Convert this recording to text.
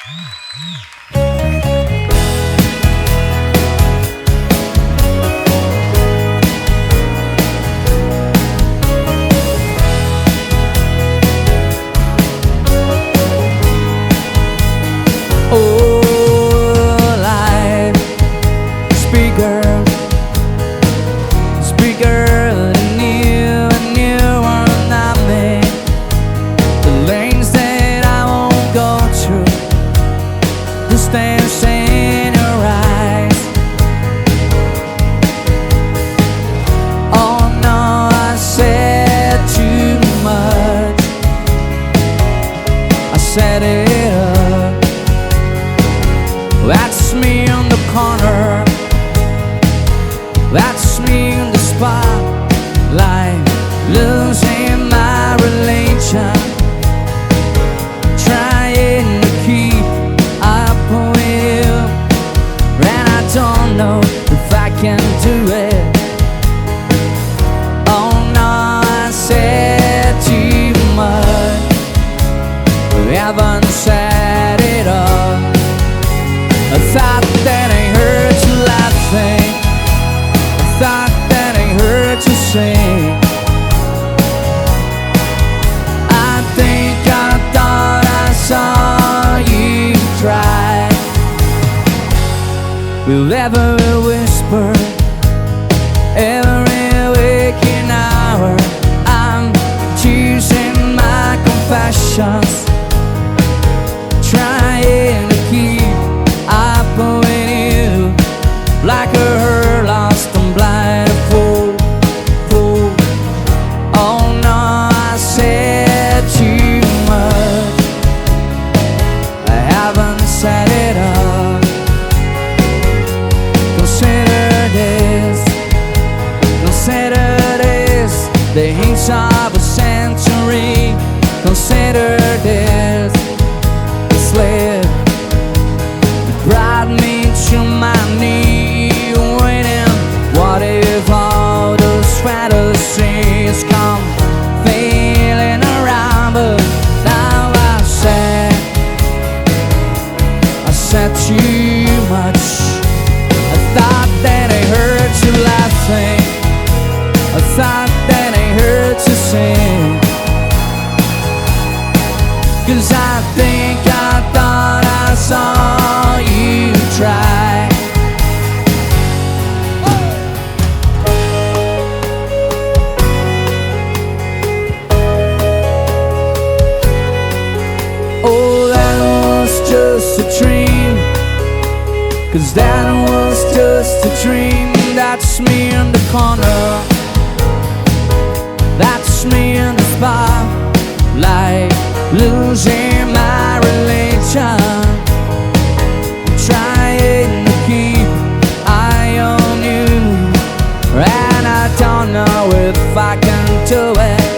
Oh, life, speaker, and you are not me. The lanes that I won't go through, the stairs in your eyes. Oh no, I said too much. I said it up. That's me on the corner. That's me in the spotlight, losing my religion, trying to keep up with you, and I don't know if I can do it. Oh no, I said too much. We haven't said it all. I thought that I heard you laughing. I thought that I heard you sing. I think I thought I saw you cry. Will ever whisper every waking hour. I'm choosing my confessions, trying to keep up with you, like a her lost and blind fool. Oh no, I said too much. I haven't said it all. Consider this the hints of a century. Consider this the slip brought me to my knee, waiting. What if all those fantasies come failing around? But now I said too much. I thought that I heard you laughing. I thought that I heard you sing. 'Cause I think I thought I saw you try. Oh, that was just a dream. 'Cause that was just a dream. That's me in the corner. That's me in the spotlight, losing my religion, trying to keep eye on you, and I don't know if I can do it.